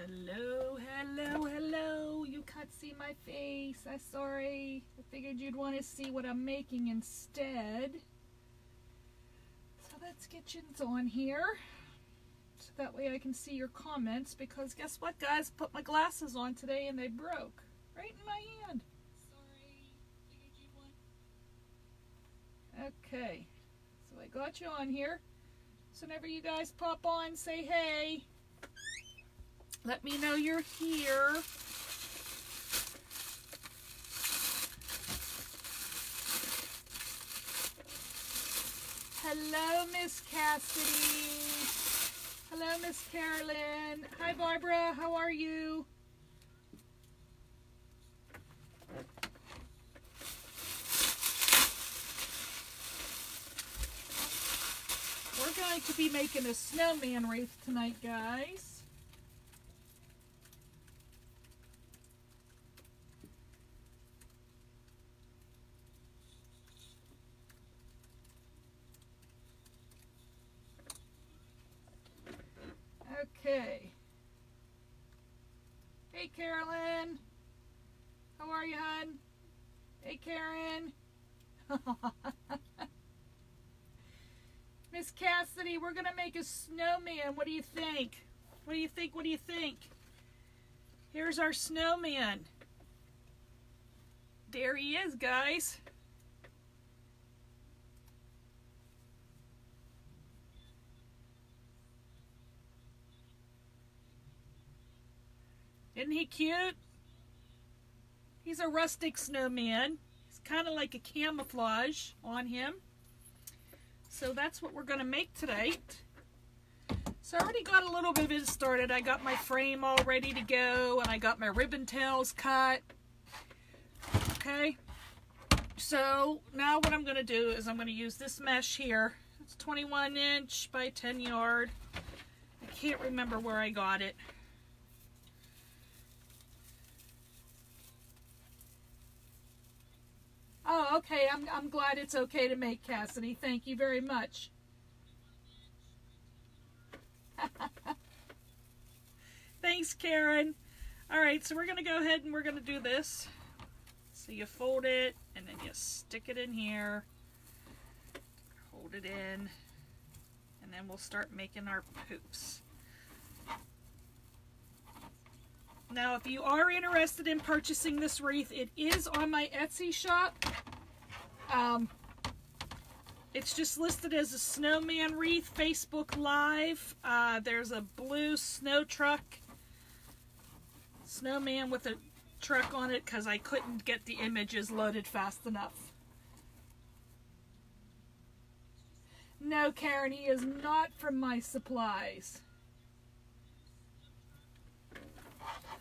Hello, hello, hello. You can't see my face. I'm sorry. I figured you'd want to see what I'm making instead. So let's get you on here. So that way I can see your comments, because guess what, guys? I put my glasses on today and they broke right in my hand. Sorry. Figured you'd want. Okay. So I got you on here. So whenever you guys pop on, say hey. Let me know you're here. Hello, Miss Cassidy. Hello, Miss Carolyn. Hi, Barbara. How are you? We're going to be making a snowman wreath tonight, guys. Okay. Hey, Carolyn. How are you, hon? Hey, Karen. Miss Cassidy, we're going to make a snowman. What do you think? What do you think? What do you think? Here's our snowman. There he is, guys. Isn't he cute? He's a rustic snowman. He's kind of like a camouflage on him. So that's what we're going to make today. So I already got a little bit of it started. I got my frame all ready to go, and I got my ribbon tails cut. Okay. So now what I'm going to do is I'm going to use this mesh here. It's 21 inch by 10 yard. I can't remember where I got it. Oh, okay. I'm glad it's okay to make, Cassidy. Thank you very much. Thanks, Karen. All right, so we're going to go ahead and we're going to do this. So you fold it, and then you stick it in here. Hold it in. And then we'll start making our poops. Now, if you are interested in purchasing this wreath, it is on my Etsy shop. It's just listed as a snowman wreath, Facebook Live. There's a blue snow truck, snowman with a truck on it, because I couldn't get the images loaded fast enough. No, Karen, he is not from my supplies.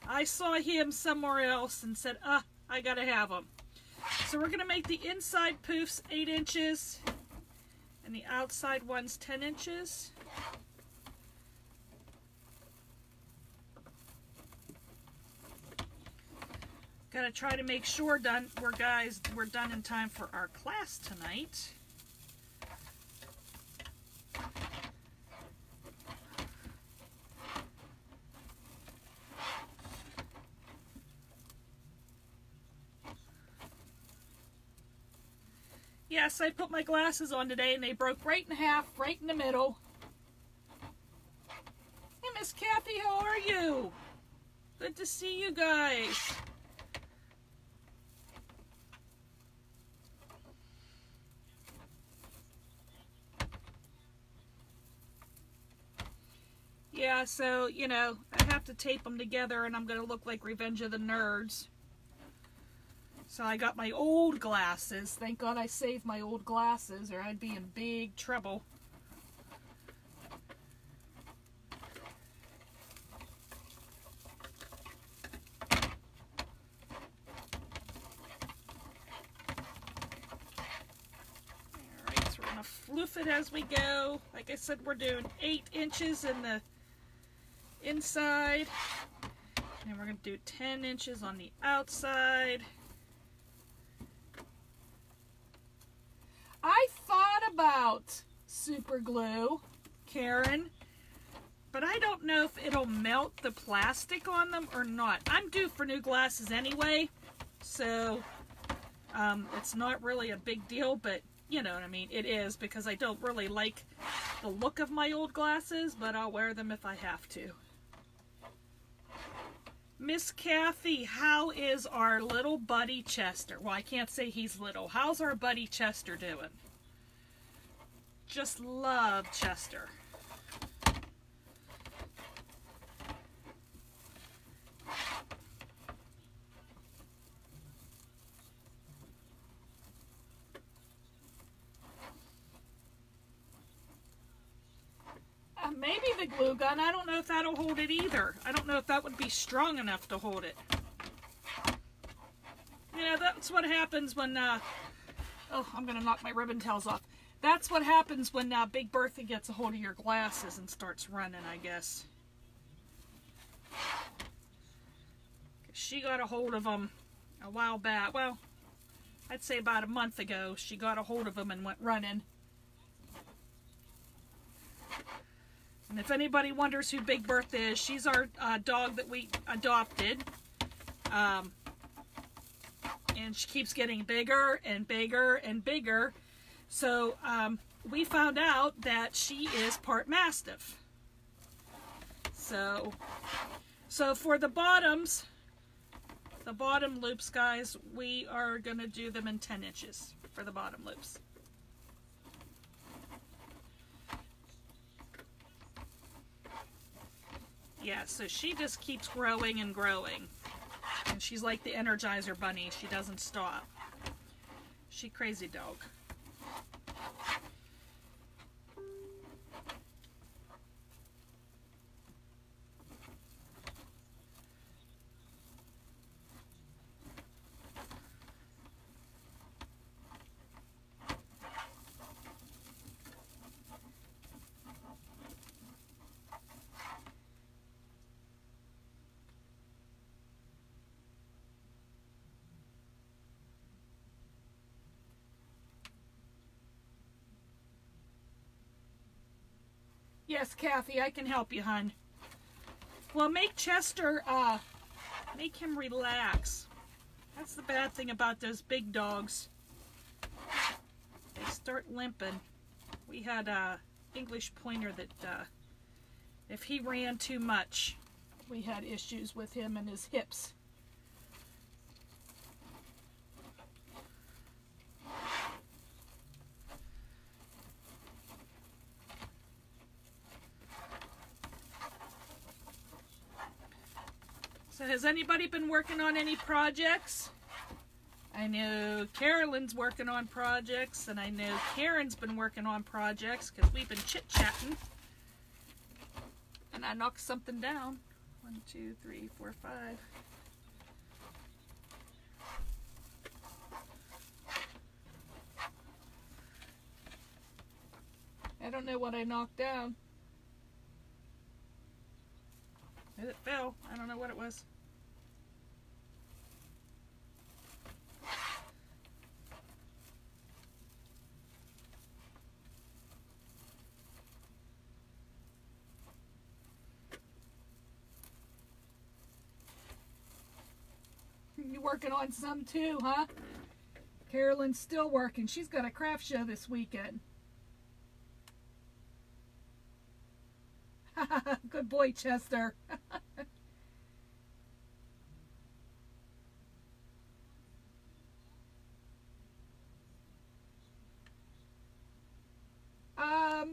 I saw him somewhere else and said, I gotta have him. So we're gonna make the inside poofs 8 inches and the outside ones 10 inches. Gotta try to make sure we're done in time for our class tonight. Yes, I put my glasses on today and they broke right in half, right in the middle. Hey, Miss Kathy, how are you? Good to see you guys. Yeah, so, you know, I have to tape them together and I'm going to look like Revenge of the Nerds. So I got my old glasses. Thank God I saved my old glasses or I'd be in big trouble. Alright, so we're going to floof it as we go. Like I said, we're doing 8 inches in the inside. And we're going to do 10 inches on the outside. I thought about super glue, Karen, but I don't know if it'll melt the plastic on them or not. I'm due for new glasses anyway, so it's not really a big deal, but you know what I mean. It is, because I don't really like the look of my old glasses, but I'll wear them if I have to. Miss Kathy, how is our little buddy Chester? Well, I can't say he's little. How's our buddy Chester doing? Just love Chester. Maybe the glue gun. I don't know if that'll hold it either. I don't know if that would be strong enough to hold it. You know, that's what happens when, oh, I'm going to knock my ribbon tails off. That's what happens when Big Bertha gets a hold of your glasses and starts running, I guess. She got a hold of them a while back. Well, I'd say about a month ago, she got a hold of them and went running. And if anybody wonders who Big Bertha is, she's our dog that we adopted. And she keeps getting bigger and bigger and bigger. So we found out that she is part Mastiff. So for the bottoms, the bottom loops, guys, we are going to do them in 10 inches for the bottom loops. Yeah, so she just keeps growing and growing. And she's like the Energizer Bunny. She doesn't stop. She crazy dog. Yes, Kathy, I can help you, hon. Well, make Chester, make him relax. That's the bad thing about those big dogs. They start limping. We had a English pointer that, if he ran too much, we had issues with him and his hips. So has anybody been working on any projects? I know Carolyn's working on projects, and I know Karen's been working on projects because we've been chit-chatting. And I knocked something down. 1, 2, 3, 4, 5. I don't know what I knocked down. It fell. I don't know what it was. You working on some too, huh? Carolyn's still working. She's got a craft show this weekend. Good boy, Chester.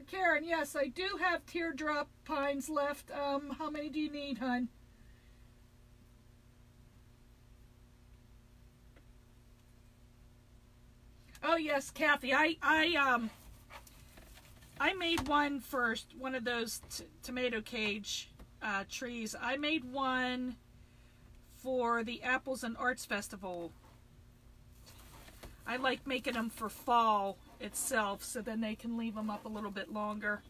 Karen, yes, I do have teardrop pines left. How many do you need, hon? Oh yes, Kathy, I made one for one of those tomato cage trees. I made one for the Apples and Arts Festival. I like making them for fall itself, so then they can leave them up a little bit longer.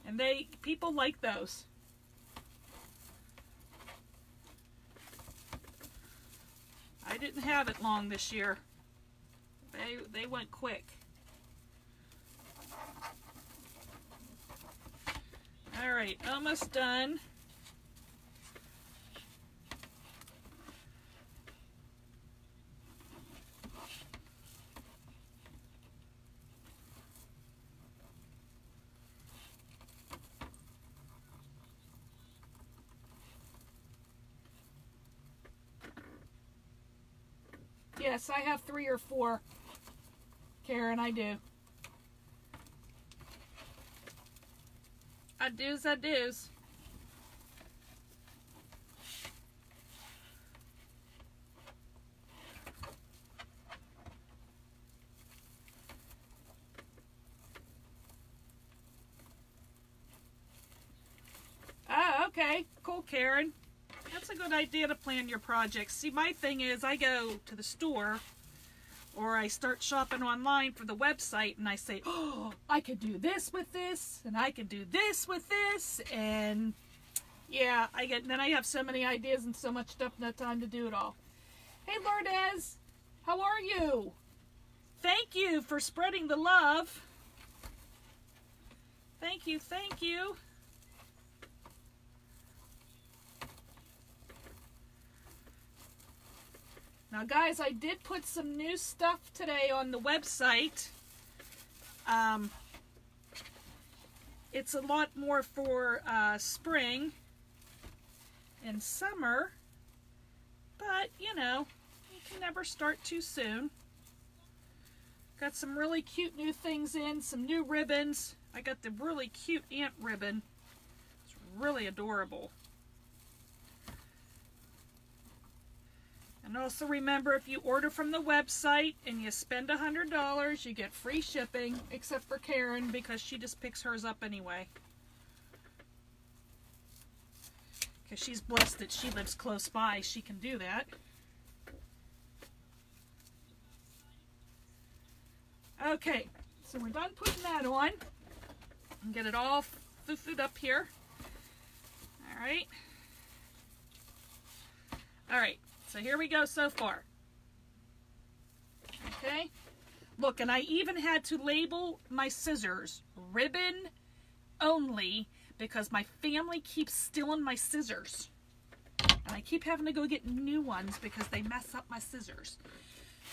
And people like those. I didn't have it long this year. They went quick. All right, almost done. Yes, I have 3 or 4. Karen, I do. I do's, I do's. Oh, okay. Cool, Karen. That's a good idea to plan your projects. See, my thing is I go to the store or I start shopping online for the website and I say, oh, I could do this with this and I could do this with this, and yeah, then I have so many ideas and so much stuff, no time to do it all. Hey, Lourdes, how are you? Thank you for spreading the love. Thank you, thank you. Now, guys, I did put some new stuff today on the website. It's a lot more for spring and summer, but, you know, you can never start too soon. Got some really cute new things in, some new ribbons. I got the really cute ant ribbon. It's really adorable. And also remember, if you order from the website and you spend $100, you get free shipping, except for Karen, because she just picks hers up anyway. Because she's blessed that she lives close by, she can do that. Okay, so we're done putting that on. And get it all foo-fooed up here. Alright. Alright. So here we go so far. Okay. Look, and I even had to label my scissors ribbon only because my family keeps stealing my scissors. And I keep having to go get new ones because they mess up my scissors.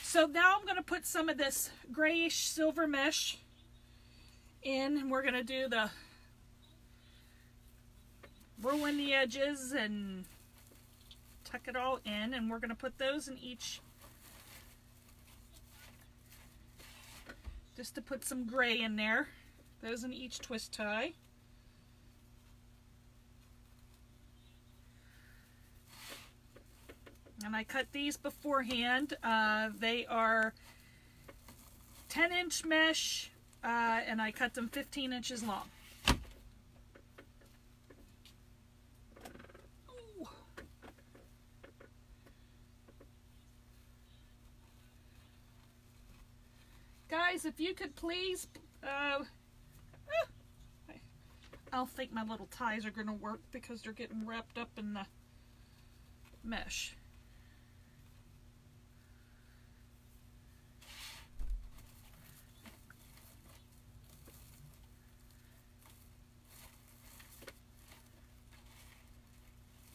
So now I'm going to put some of this grayish silver mesh in, and we're going to do the ruin the edges and tuck it all in, and we're going to put those in each, just to put some gray in there, those in each twist tie. And I cut these beforehand. They are 10-inch mesh, and I cut them 15 inches long. Guys, if you could please, I don't think my little ties are going to work because they're getting wrapped up in the mesh.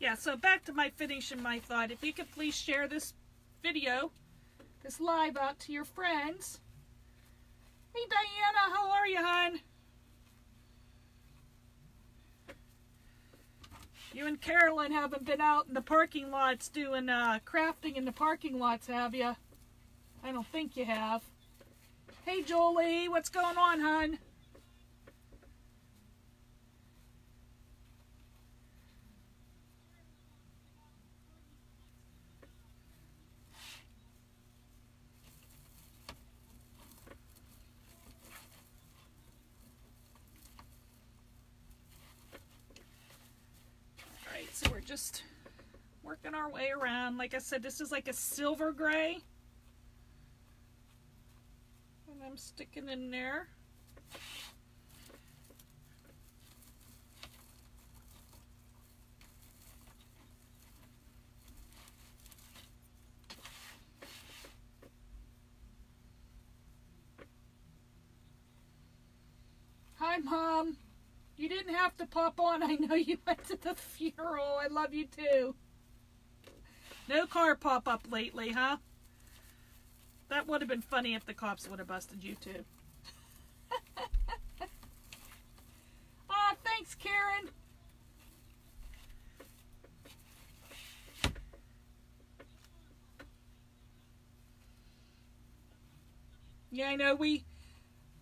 Yeah, so back to my finishing my thought. If you could please share this video, this live, out to your friends. Hey, Diana, how are you, hon? You and Carolyn haven't been out in the parking lots doing crafting in the parking lots, have you? I don't think you have. Hey, Jolie, what's going on, hon? So we're just working our way around. Like I said, this is like a silver gray. And I'm sticking in there. Hi, Mom. You didn't have to pop on. I know you went to the funeral. I love you too. No car pop up lately, huh? That would have been funny if the cops would have busted you too. Ah, thanks, Karen. Yeah, I know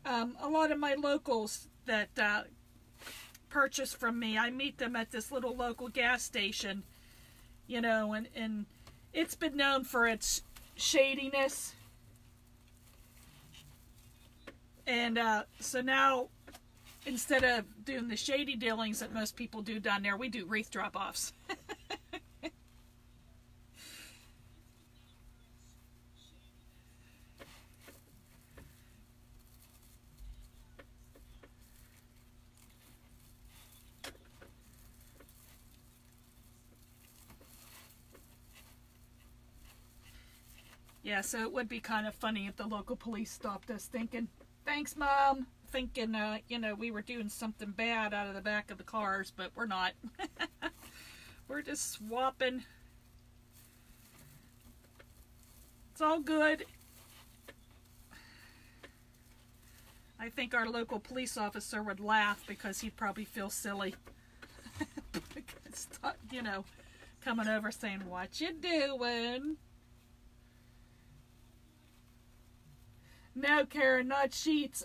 a lot of my locals that purchase from me, I meet them at this little local gas station, you know, and it's been known for its shadiness. And so now, instead of doing the shady dealings that most people do down there, we do wreath drop-offs. Yeah, so it would be kind of funny if the local police stopped us thinking, thanks, Mom, thinking, you know, we were doing something bad out of the back of the cars, but we're not. We're just swapping. It's all good. I think our local police officer would laugh because he'd probably feel silly. Because, you know, coming over saying, what you doing? No, Karen, not sheets.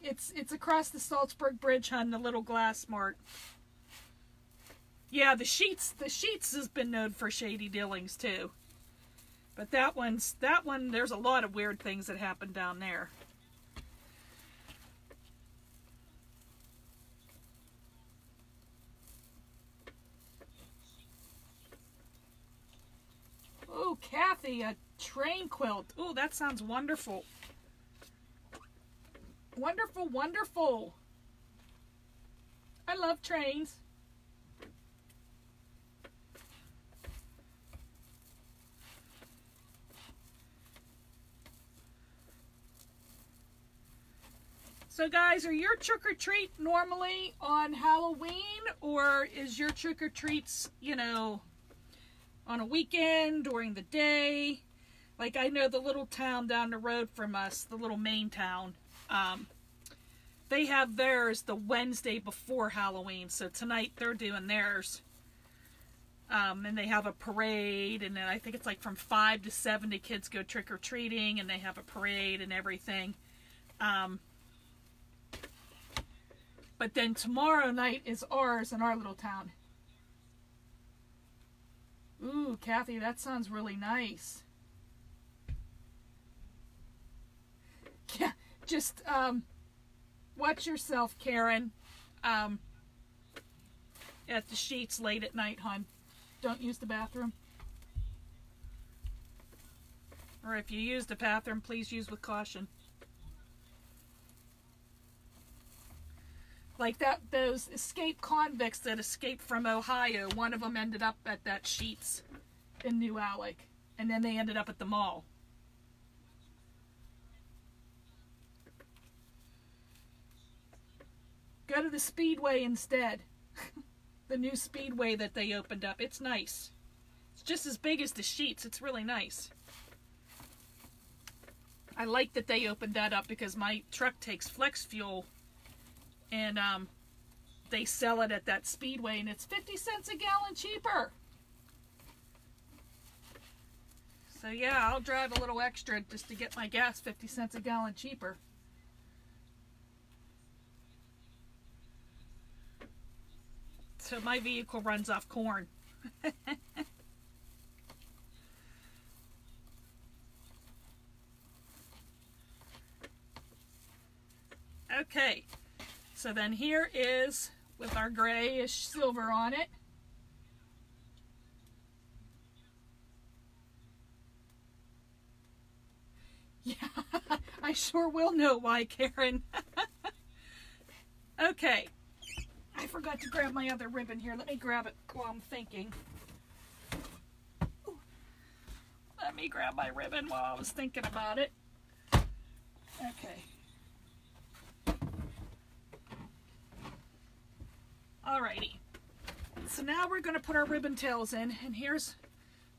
It's across the Salzburg Bridge, hun, the little glass mart. Yeah, the sheets has been known for shady dealings too. But that one, there's a lot of weird things that happen down there. Oh, Kathy, a train quilt. Oh, that sounds wonderful. Wonderful, wonderful. I love trains. So guys, are your trick-or-treat normally on Halloween, or is your trick-or-treats, you know, on a weekend, during the day? Like, I know the little town down the road from us, the little Maine town, they have theirs the Wednesday before Halloween. So tonight they're doing theirs. And they have a parade, and then I think it's like from 5 to 7 the kids go trick-or-treating, and they have a parade and everything. But then tomorrow night is ours in our little town. Ooh, Kathy, that sounds really nice. Yeah, just, watch yourself, Karen. At the sheets late at night, hon. Don't use the bathroom. Or if you use the bathroom, please use with caution. Like those escaped convicts that escaped from Ohio, one of them ended up at that Sheetz in New Alec, and then they ended up at the mall. Go to the Speedway instead. The new Speedway that they opened up. It's nice. It's just as big as the Sheetz. It's really nice. I like that they opened that up because my truck takes flex fuel, and they sell it at that Speedway, and it's 50 cents a gallon cheaper. So yeah, I'll drive a little extra just to get my gas 50 cents a gallon cheaper. So my vehicle runs off corn. Okay, so then here is with our grayish silver on it. Yeah, I sure will know why, Karen. Okay, I forgot to grab my other ribbon here. Let me grab it while I'm thinking. Ooh. Let me grab my ribbon while I was thinking about it. Okay. Alrighty. So now we're going to put our ribbon tails in, and here's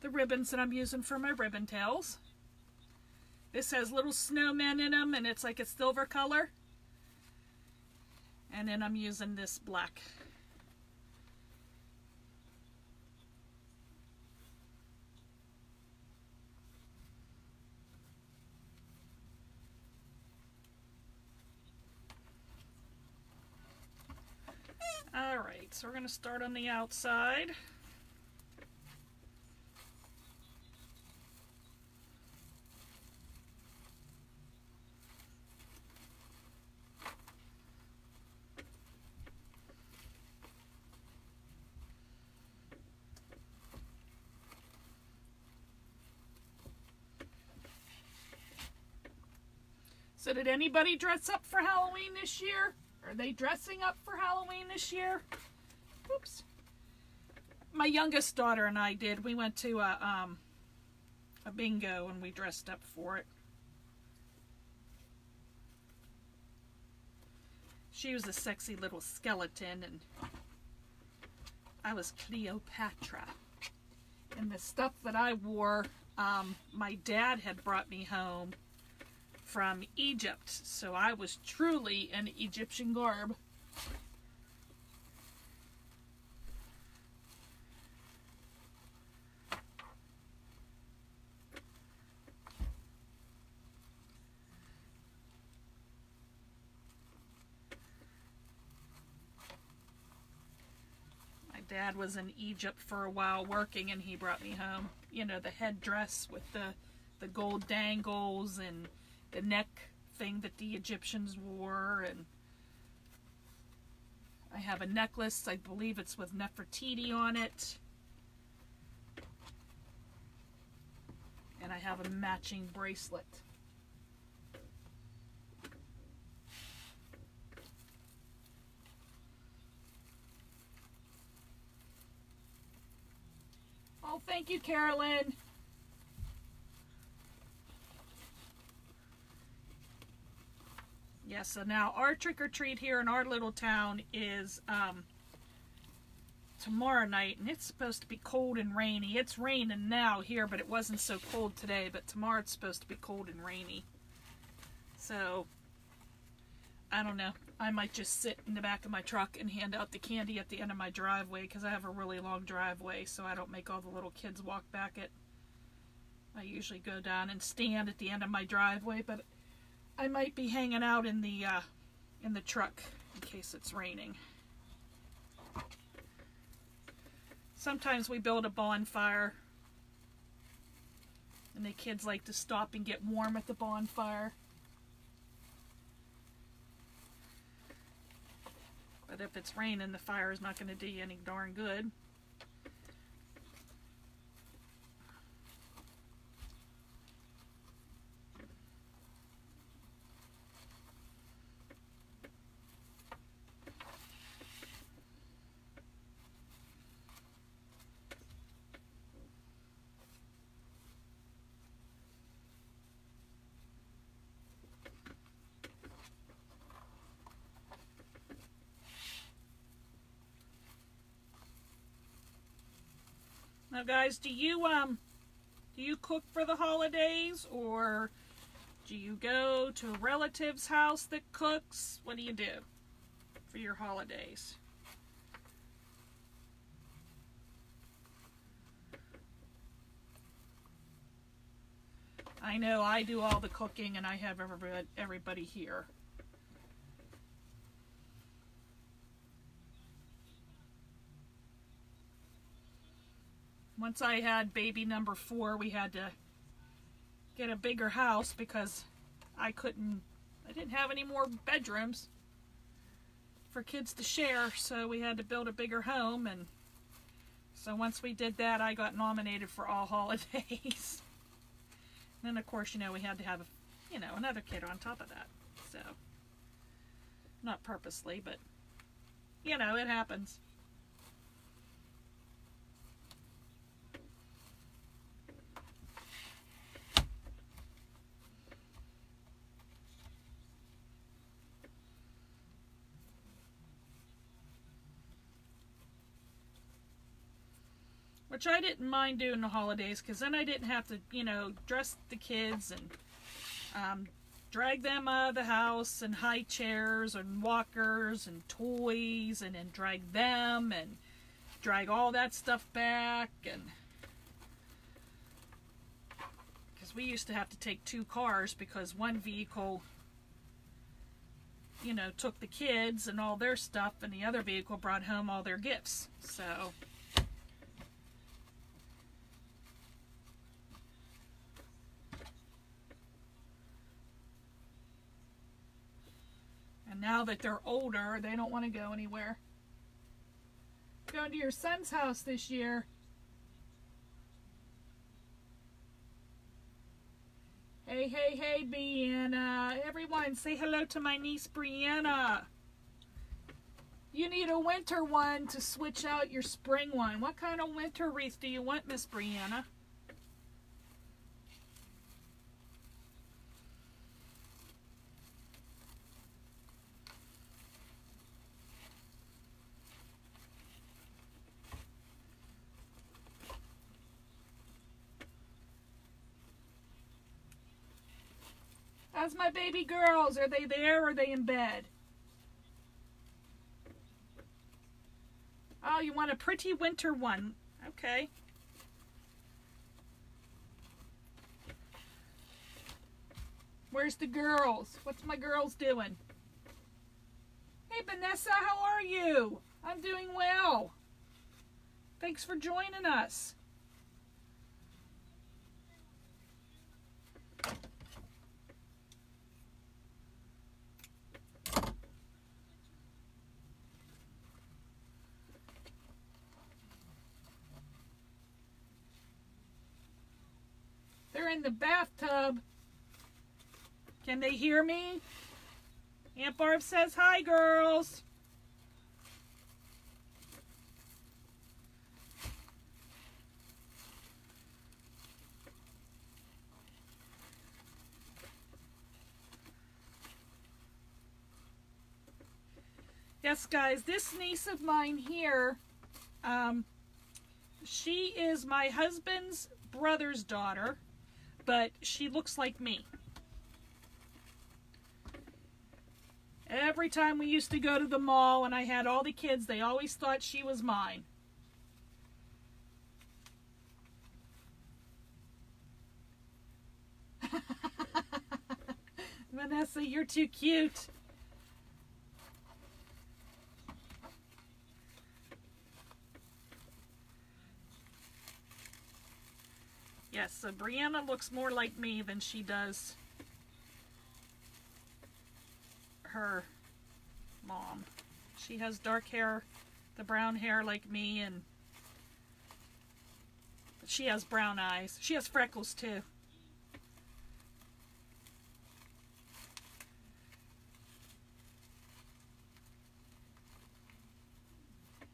the ribbons that I'm using for my ribbon tails. This has little snowmen in them, and it's like a silver color. And then I'm using this black. Alright, so we're going to start on the outside. So did anybody dress up for Halloween this year? Are they dressing up for Halloween this year? Oops. My youngest daughter and I did. We went to a bingo and we dressed up for it. She was a sexy little skeleton and I was Cleopatra. And the stuff that I wore, my dad had brought me home from Egypt, so I was truly in Egyptian garb. My dad was in Egypt for a while working and he brought me home, you know, the headdress with the gold dangles and the neck thing that the Egyptians wore, and I have a necklace, I believe it's with Nefertiti on it, and I have a matching bracelet. Oh, thank you, Carolyn. Yeah, so now our trick-or-treat here in our little town is tomorrow night, and it's supposed to be cold and rainy. It's raining now here, but it wasn't so cold today, but tomorrow it's supposed to be cold and rainy. So, I don't know. I might just sit in the back of my truck and hand out the candy at the end of my driveway, because I have a really long driveway, so I don't make all the little kids walk back it. I usually go down and stand at the end of my driveway, but I might be hanging out in the truck in case it's raining. Sometimes we build a bonfire and the kids like to stop and get warm at the bonfire. But if it's raining, the fire is not going to do you any darn good. Now, guys, do you cook for the holidays, or do you go to a relative's house that cooks? What do you do for your holidays? I know I do all the cooking, and I have everybody here. Once I had baby number 4, we had to get a bigger house because I didn't have any more bedrooms for kids to share, so we had to build a bigger home, and so once we did that, I got nominated for all holidays. And then, of course, we had to have, another kid on top of that, so, not purposely, but, it happens. which I didn't mind doing the holidays because then I didn't have to, you know, dress the kids and drag them out of the house and high chairs and walkers and toys and then drag them and drag all that stuff back. And because we used to have to take 2 cars because one vehicle, you know, took the kids and all their stuff and the other vehicle brought home all their gifts. So and now that they're older, they don't want to go anywhere. Going to your son's house this year. Hey, hey, hey, Brianna. Everyone, say hello to my niece, Brianna. You need a winter one to switch out your spring one. What kind of winter wreath do you want, Miss Brianna? How's my baby girls? Are they there or are they in bed? Oh, you want a pretty winter one. Okay. Where's the girls? What's my girls doing? Hey, Vanessa, how are you? I'm doing well. Thanks for joining us. They're in the bathtub. Can they hear me? Aunt Barb says, hi, girls. Yes, guys, this niece of mine here, she is my husband's brother's daughter, but she looks like me. Every time we used to go to the mall and I had all the kids, they always thought she was mine. Vanessa, you're too cute. Yes, so Brianna looks more like me than she does her mom. She has dark hair, the brown hair like me, and she has brown eyes. She has freckles too.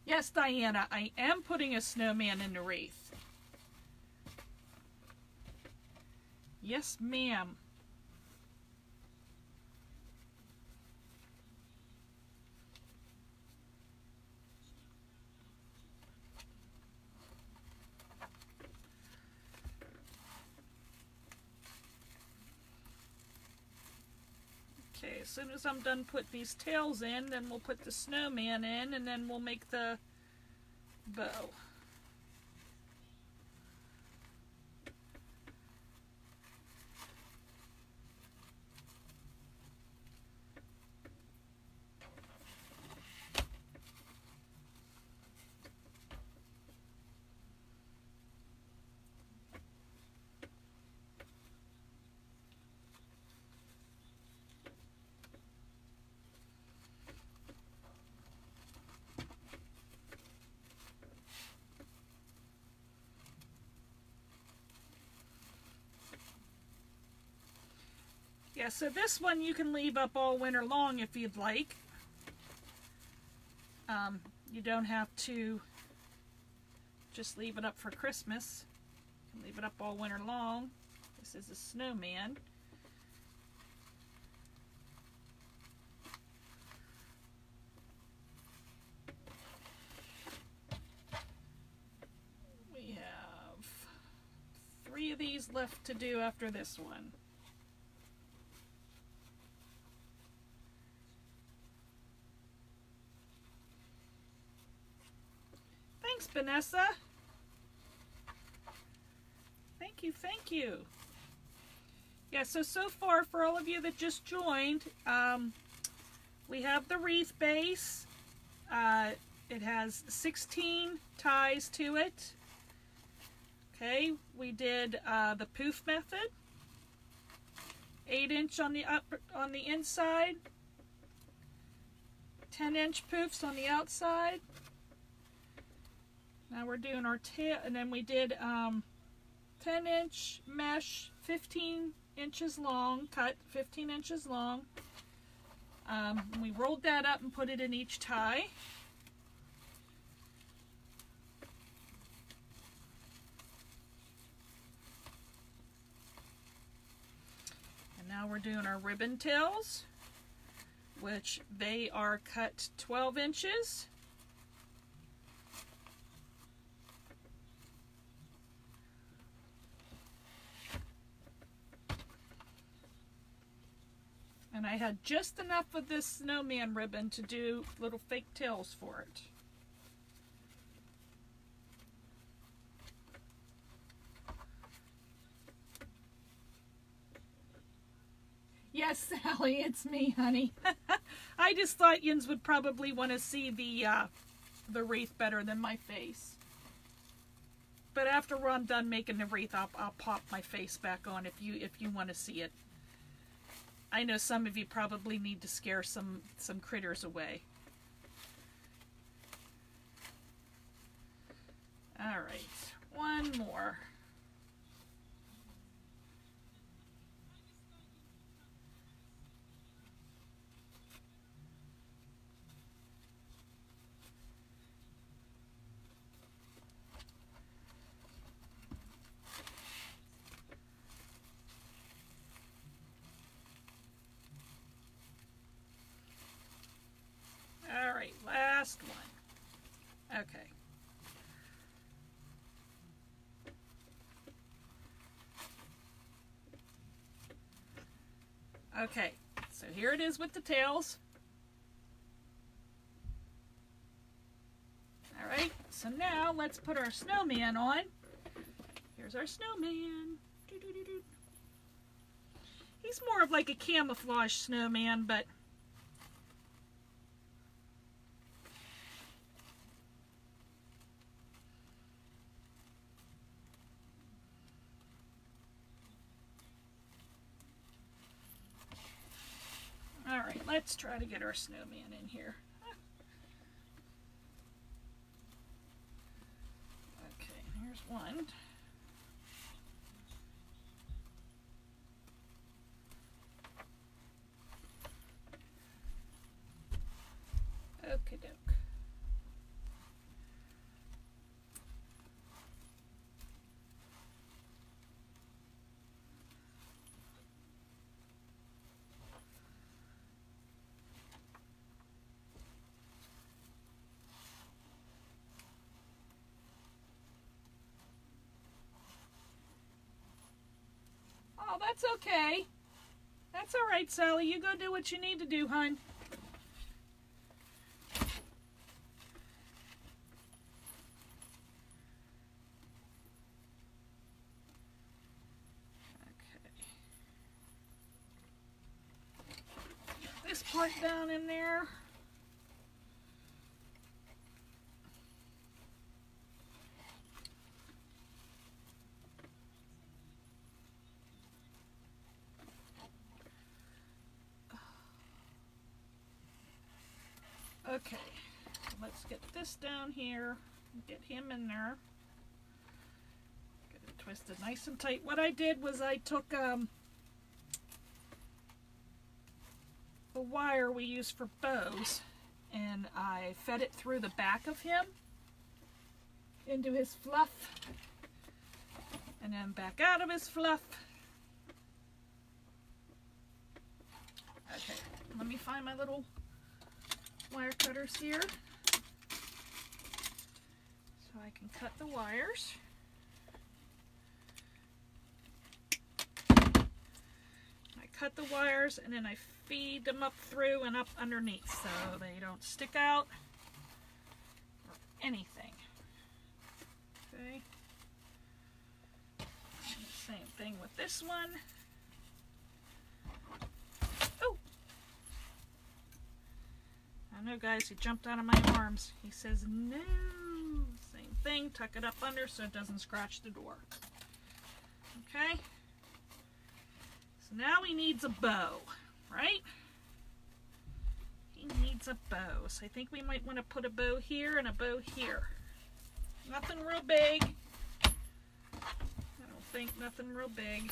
Yes, Diana, I am putting a snowman in the wreath. Yes, ma'am. Okay, as soon as I'm done putting these tails in, then we'll put the snowman in, and then we'll make the bow. Yeah, so this one you can leave up all winter long if you'd like. You don't have to just leave it up for Christmas. You can leave it up all winter long. This is a snowman. We is left to do after this one. Thanks, Vanessa. Thank you, thank you. Yeah, so far, for all of you that just joined, we have the wreath base. It has 16 ties to it. Okay, we did the poof method. 8-inch on the inside. 10-inch poofs on the outside. Now we're doing our tail, and then we did 10-inch mesh, 15 inches long, cut 15 inches long. We rolled that up and put it in each tie. And now we're doing our ribbon tails, which they are cut 12 inches. And I had just enough of this snowman ribbon to do little fake tails for it. Yes, Sally, it's me, honey. I just thought yins would probably want to see the wreath better than my face. But after I'm done making the wreath, I'll pop my face back on if you want to see it. I know some of you probably need to scare some critters away. All right, one more. All right, last one. Okay. Okay, so here it is with the tails. All right, so now let's put our snowman on. Here's our snowman. Doo-doo-doo-doo. He's more of like a camouflage snowman, but all right, let's try to get our snowman in here. Okay, here's one. Okie doke. Oh, that's okay. That's all right, Sally. You go do what you need to do, hon. This part down in there. Okay, let's get this down here, get him in there, get it twisted nice and tight. What I did was I took the wire we use for bows and I fed it through the back of him into his fluff and then back out of his fluff. Okay, let me find my little wire cutters here so I can cut the wires. cut the wires and then I feed them up through and up underneath so they don't stick out or anything. Okay. And the same thing with this one. Oh! I know, guys, he jumped out of my arms. He says no. Same thing, tuck it up under so it doesn't scratch the door. Okay. So now he needs a bow, right? He needs a bow. So I think we might want to put a bow here and a bow here. Nothing real big. I don't think nothing real big.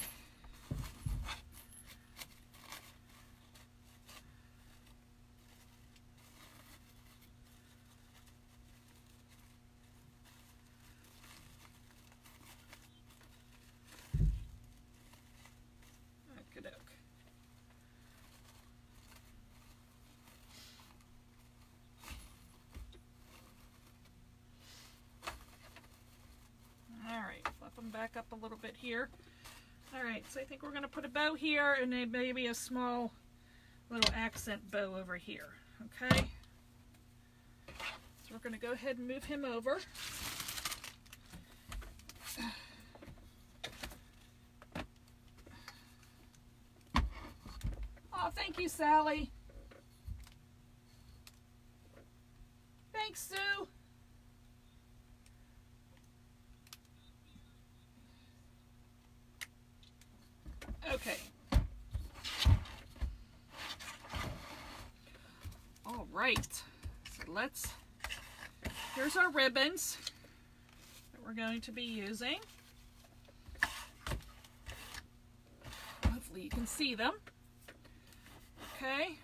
Back up a little bit here. Alright, so I think we're going to put a bow here and then maybe a small little accent bow over here. Okay? So we're going to go ahead and move him over. Oh, thank you, Sally. Thanks, Sue. Okay. All right. So here's our ribbons that we're going to be using. Hopefully you can see them. Okay.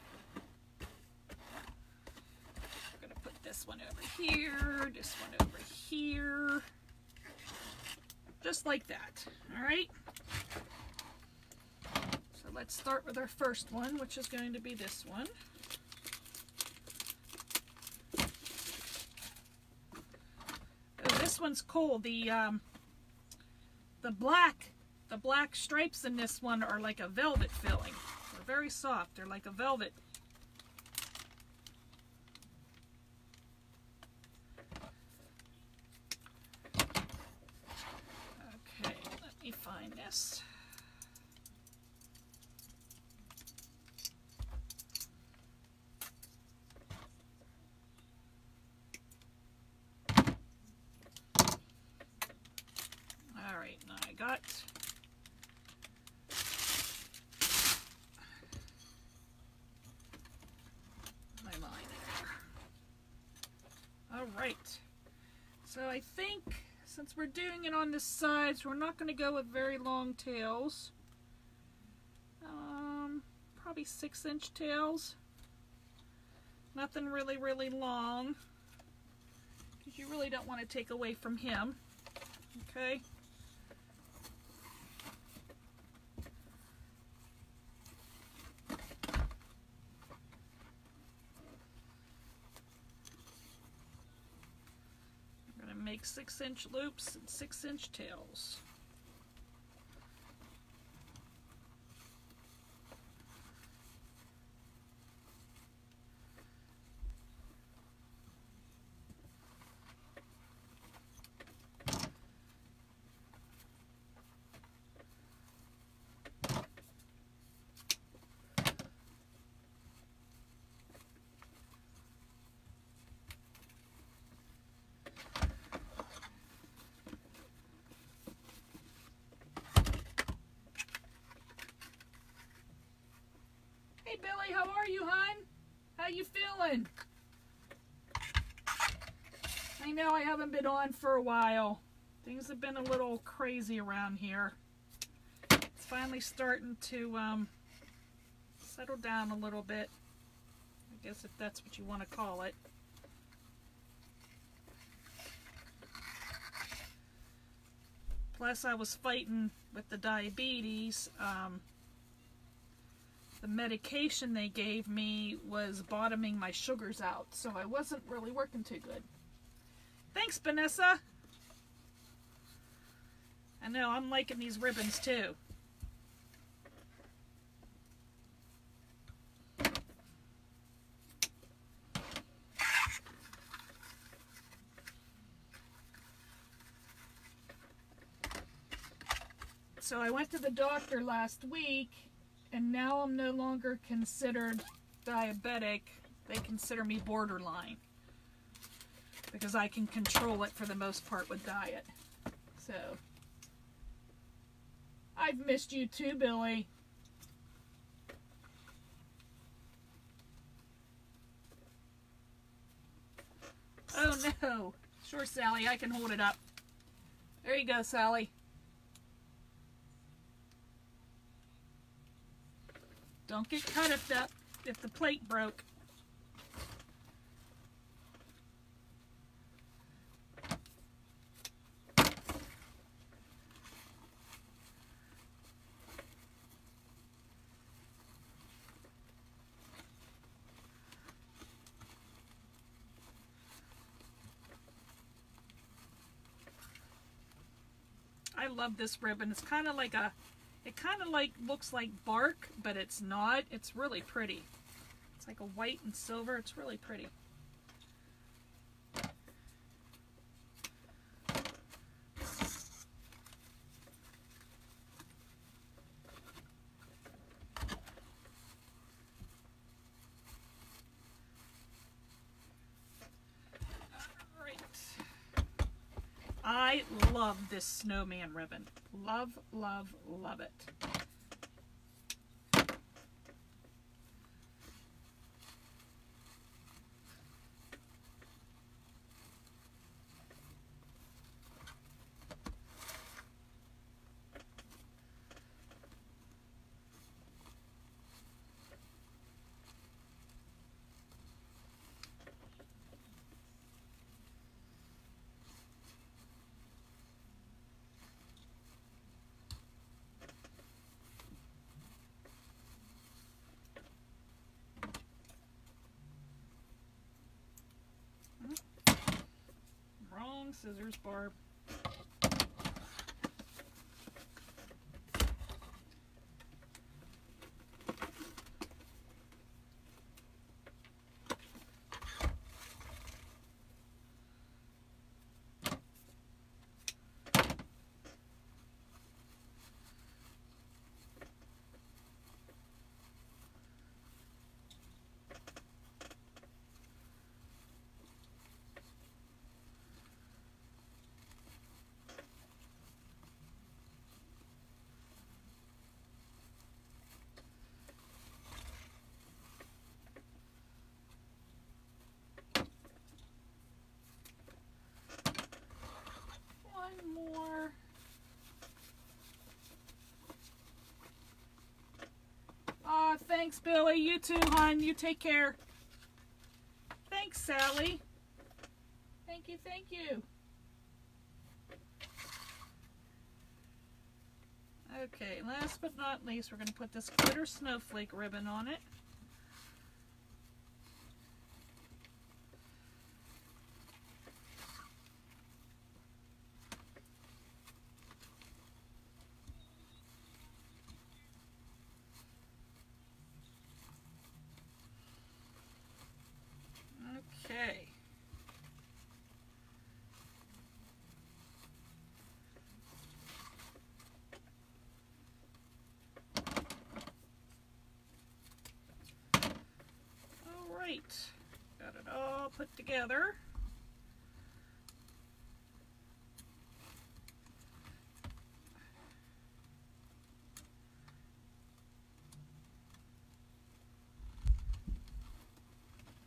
I'm going to put this one over here, this one over here. Just like that. All right. Let's start with our first one, which is going to be this one. Oh, this one's cool. The black stripes in this one are like a velvet filling. They're very soft. They're like a velvet. Okay, let me find this. Got my line there. All right. So I think since we're doing it on the sides, we're not going to go with very long tails. Probably 6-inch tails. Nothing really, really long, because you really don't want to take away from him. Okay. Make 6-inch loops and 6-inch tails. Hey Billy, how are you, hon? How you feeling? I know I haven't been on for a while. Things have been a little crazy around here. It's finally starting to settle down a little bit. I guess if that's what you want to call it. Plus I was fighting with the diabetes. The medication they gave me was bottoming my sugars out, so I wasn't really working too good. Thanks, Vanessa. I know, I'm liking these ribbons too. So I went to the doctor last week, and now I'm no longer considered diabetic. They consider me borderline because I can control it for the most part with diet. So I've missed you too, Billy. Oh no. Sure, Sally, I can hold it up. There you go, Sally. Don't get cut if the plate broke. I love this ribbon. It's kind of like looks like bark, but it's not. It's really pretty. It's like a white and silver. It's really pretty. I love this snowman ribbon. Love, love, love it. Wrong scissors, Barb. More. Aw, thanks, Billy. You too, hon. You take care. Thanks, Sally. Thank you, thank you. Okay, last but not least, we're going to put this glitter snowflake ribbon on it. Okay. All right. Got it all put together.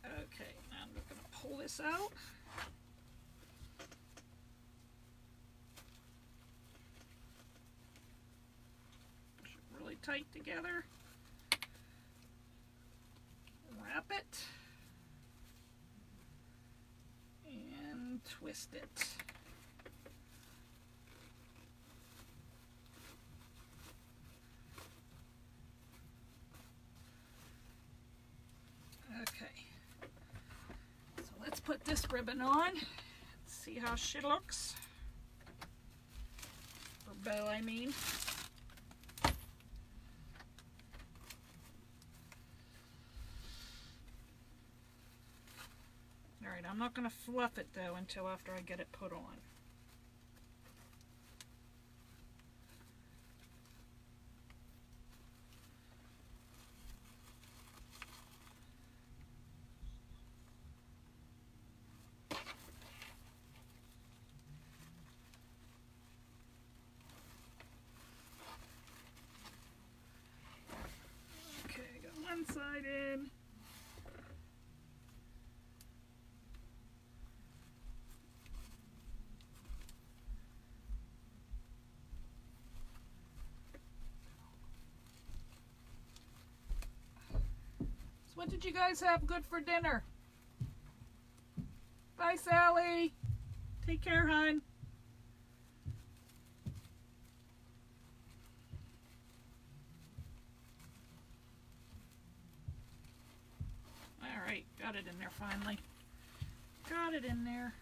Okay, now I'm just going to pull this out. Push it really tight together. Wrap it. And twist it. Okay. Let's put this ribbon on. See how she looks. Or bow, I mean. Alright, I'm not going to fluff it though until after I get it put on. What did you guys have good for dinner? Bye, Sally. Take care, hon. All right, got it in there finally. Got it in there.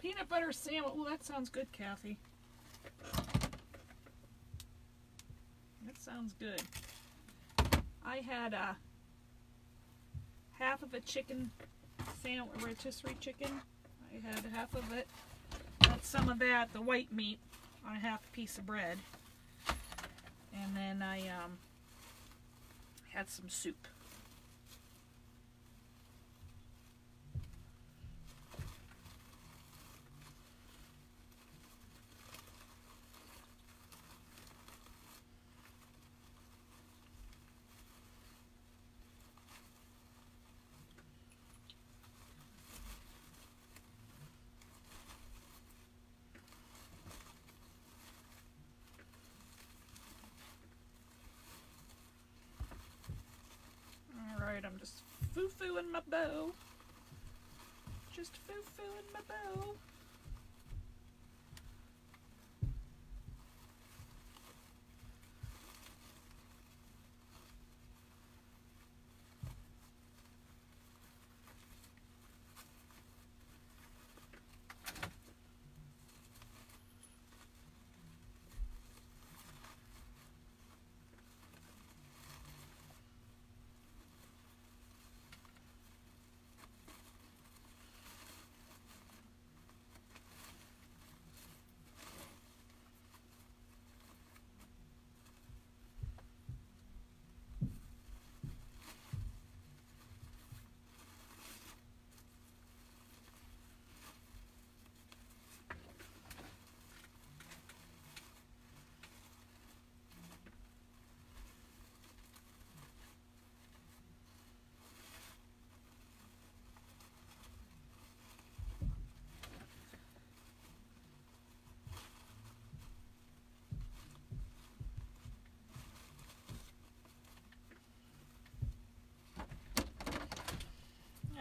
Peanut butter sandwich. Oh, that sounds good, Kathy. That sounds good. I had half of a chicken sandwich, rotisserie chicken. I had half of it. Got some of that, the white meat, on a half piece of bread. And then I had some soup. I'm just foo-fooing my bow. Just foo-fooing my bow.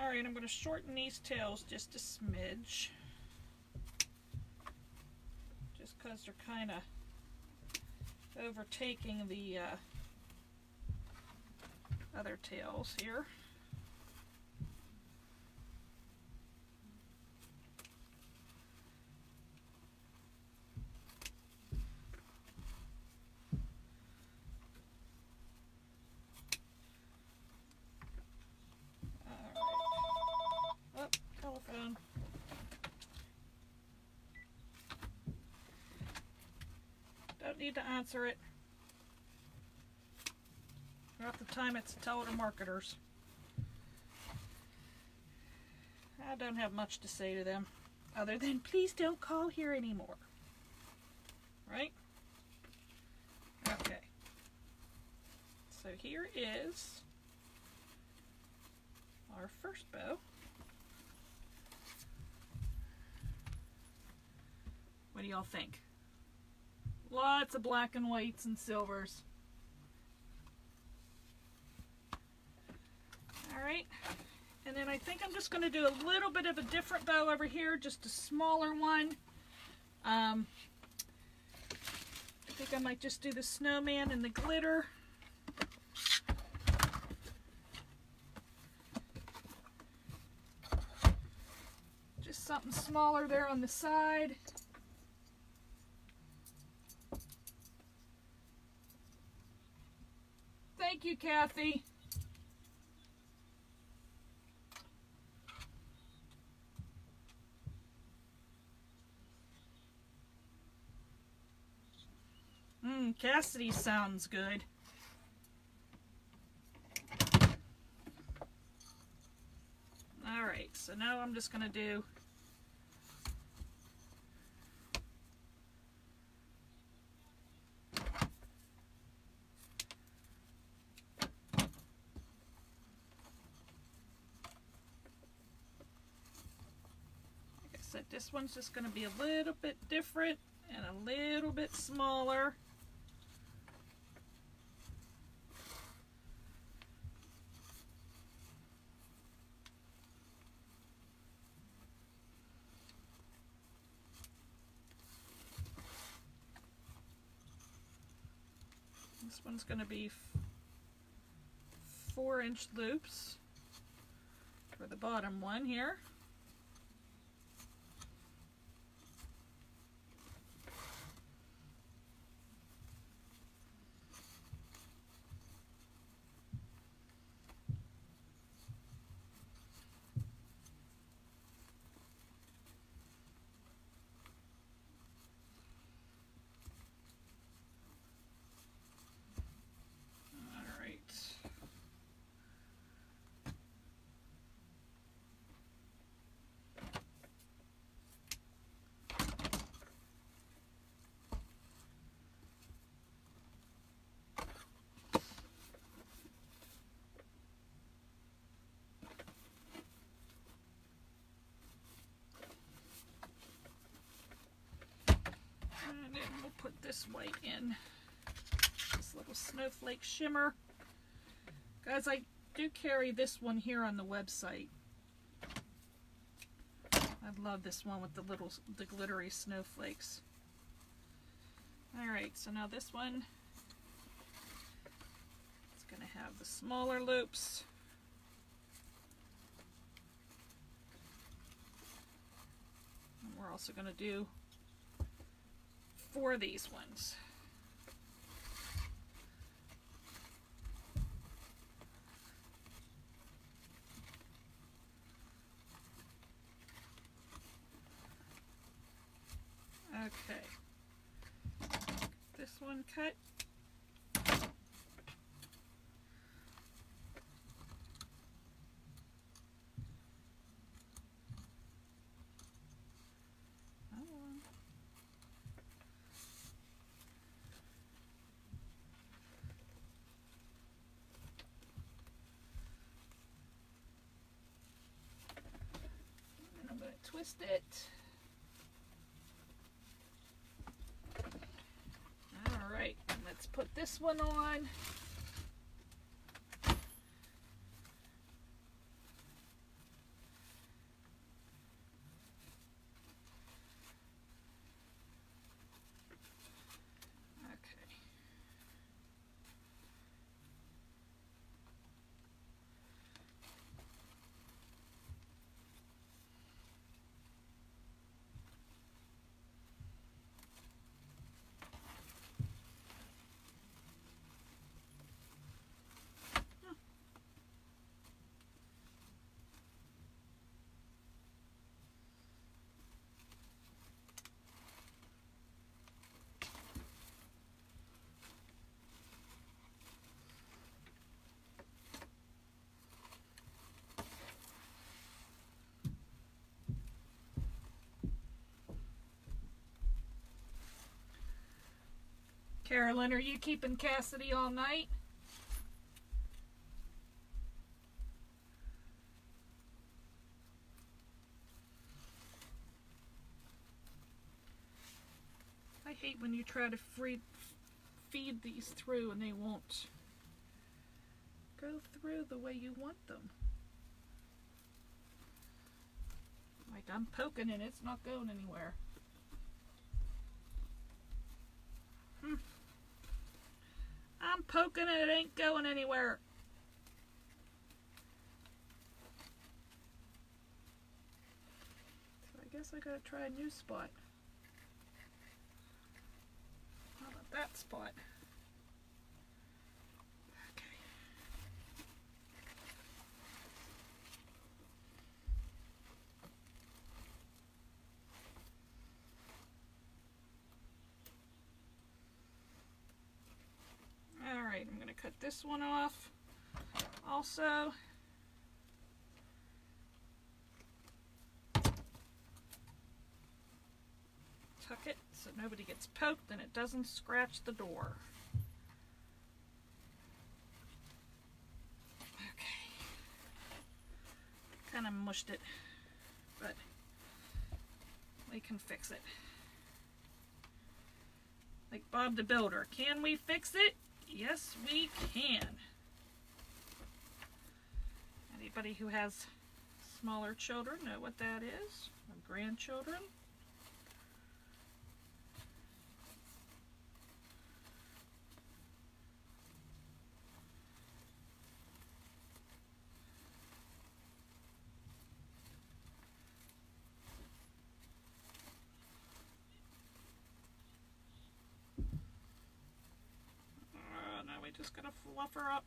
Alright, I'm going to shorten these tails just a smidge. Just because they're kind of overtaking the other tails here. Don't need to answer it. About the time it's to telemarketers. I don't have much to say to them other than please don't call here anymore. Right? Okay. So here is our first bow. What do y'all think? Lots of black and whites and silvers. Alright, and then I think I'm just going to do a little bit of a different bow over here, just a smaller one. I think I might just do the snowman and the glitter. Just something smaller there on the side. Thank you, Kathy. Cassidy sounds good. Alright, so So now I'm just going to do this one's just going to be a little bit different and a little bit smaller. This one's going to be 4-inch loops for the bottom one here. And then we'll put this white in, this little snowflake shimmer. Guys, I do carry this one here on the website. I love this one with the glittery snowflakes. Alright, so now this one is going to have the smaller loops. And we're also going to do 4 of these ones. Okay. This one cut. Twist it. Alright, let's put this one on. Carolyn, are you keeping Cassidy all night? I hate when you try to feed these through and they won't go through the way you want them. Like I'm poking and it's not going anywhere. I'm poking and it ain't going anywhere. So I guess I gotta try a new spot. How about that spot? Okay. Alright, I'm going to cut this one off also. tuck it so nobody gets poked and it doesn't scratch the door. Okay. Kind of mushed it, but we can fix it. Like Bob the Builder. Can we fix it? Yes, we can. Anybody who has smaller children know what that is? Or grandchildren? Now we just gotta fluff her up.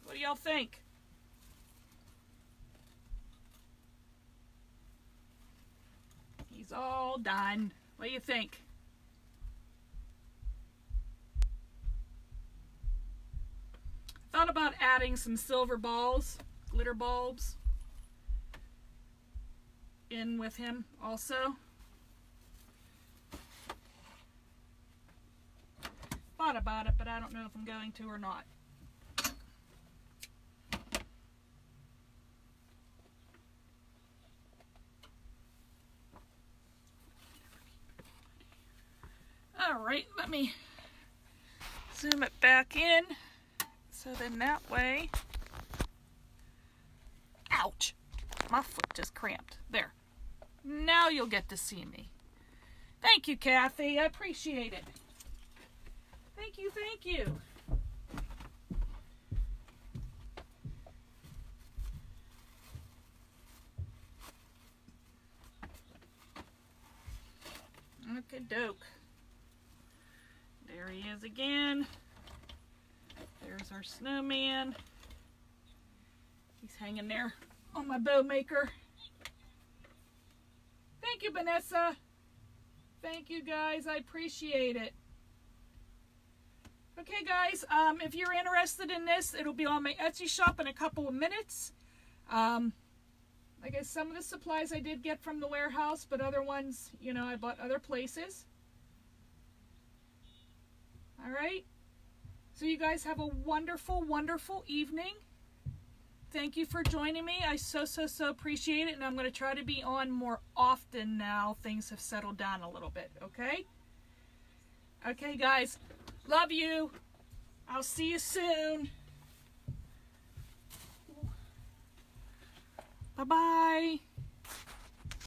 What do y'all think? He's all done. What do you think? Thought about adding some silver balls, glitter bulbs, in with him also. Thought about it, but I don't know if I'm going to or not. Alright, let me zoom it back in, so then that way, ouch, my foot just cramped. There, now you'll get to see me. Thank you, Kathy, I appreciate it. Thank you, thank you. Okie-doke. There he is again. There's our snowman. He's hanging there on my bow maker. Thank you, Vanessa. Thank you, guys. I appreciate it. Okay, guys. If you're interested in this, it'll be on my Etsy shop in a couple of minutes. Like some of the supplies I did get from the warehouse, but other ones, you know, I bought other places. All right. So you guys have a wonderful, wonderful evening. Thank you for joining me. I so appreciate it. And I'm going to try to be on more often now. Things have settled down a little bit. Okay. Okay, guys. Love you. I'll see you soon. Bye-bye.